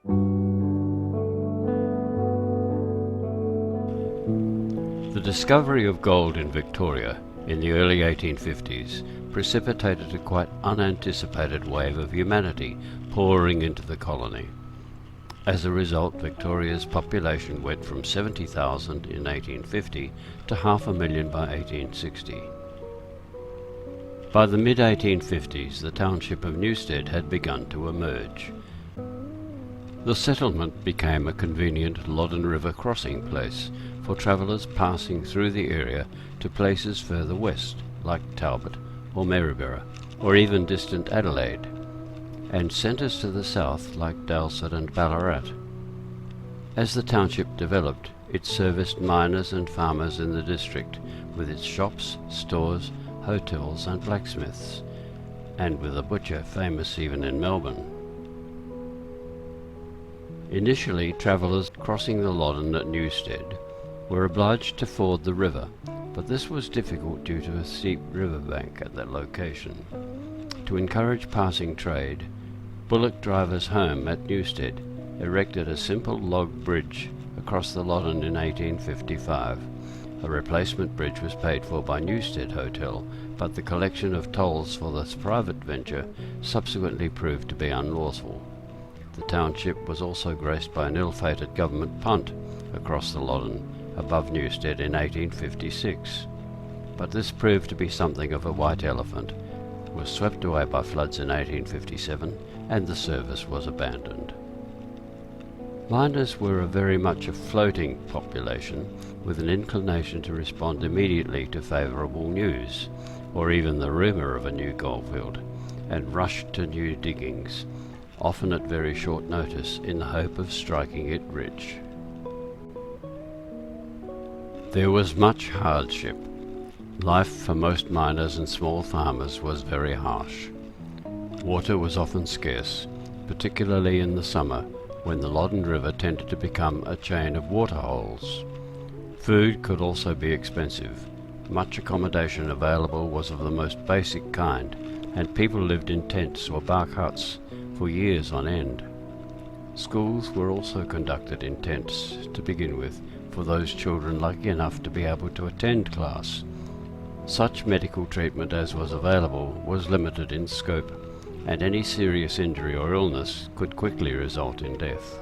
The discovery of gold in Victoria in the early 1850s precipitated a quite unanticipated wave of humanity pouring into the colony. As a result, Victoria's population went from 70,000 in 1850 to 500,000 by 1860. By the mid-1850s, the township of Newstead had begun to emerge. The settlement became a convenient Loddon River crossing place for travellers passing through the area to places further west, like Talbot or Maryborough, or even distant Adelaide, and centres to the south like Dalsett and Ballarat. As the township developed, it serviced miners and farmers in the district, with its shops, stores, hotels and blacksmiths, and with a butcher famous even in Melbourne. Initially, travellers crossing the Loddon at Newstead were obliged to ford the river, but this was difficult due to a steep riverbank at that location. To encourage passing trade, bullock drivers' home at Newstead erected a simple log bridge across the Loddon in 1855. A replacement bridge was paid for by Newstead Hotel, but the collection of tolls for this private venture subsequently proved to be unlawful. The township was also graced by an ill-fated government punt across the Loddon above Newstead in 1856, but this proved to be something of a white elephant, was swept away by floods in 1857, and the service was abandoned. Miners were very much a floating population with an inclination to respond immediately to favourable news, or even the rumour of a new goldfield, and rush to new diggings, often at very short notice, in the hope of striking it rich. There was much hardship. Life for most miners and small farmers was very harsh. Water was often scarce, particularly in the summer, when the Loddon River tended to become a chain of waterholes. Food could also be expensive. Much accommodation available was of the most basic kind, and people lived in tents or bark huts for years on end. Schools were also conducted in tents to begin with, for those children lucky enough to be able to attend class. Such medical treatment as was available was limited in scope, and any serious injury or illness could quickly result in death.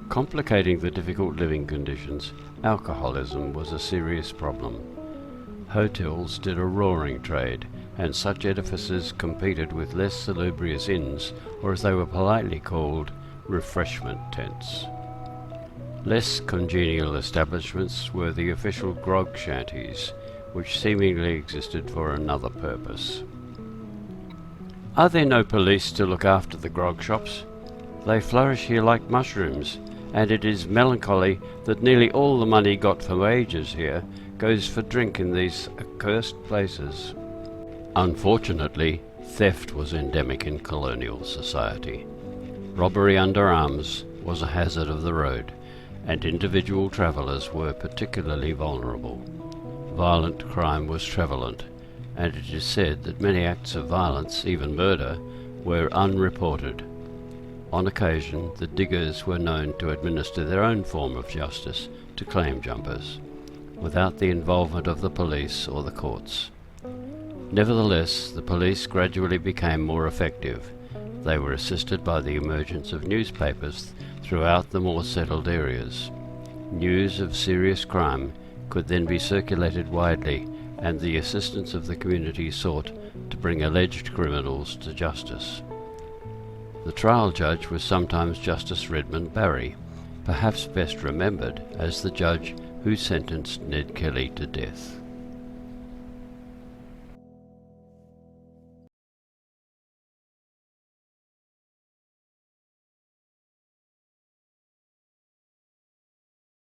Complicating the difficult living conditions, alcoholism was a serious problem. Hotels did a roaring trade, and such edifices competed with less salubrious inns, or as they were politely called, refreshment tents. Less congenial establishments were the official grog shanties, which seemingly existed for another purpose. Are there no police to look after the grog shops? They flourish here like mushrooms, and it is melancholy that nearly all the money got for wages here goes for drink in these accursed places. Unfortunately, theft was endemic in colonial society. Robbery under arms was a hazard of the road, and individual travellers were particularly vulnerable. Violent crime was prevalent, and it is said that many acts of violence, even murder, were unreported. On occasion, the diggers were known to administer their own form of justice to claim jumpers, without the involvement of the police or the courts. Nevertheless, the police gradually became more effective. They were assisted by the emergence of newspapers throughout the more settled areas. News of serious crime could then be circulated widely, and the assistance of the community sought to bring alleged criminals to justice. The trial judge was sometimes Justice Redmond Barry, perhaps best remembered as the judge who sentenced Ned Kelly to death.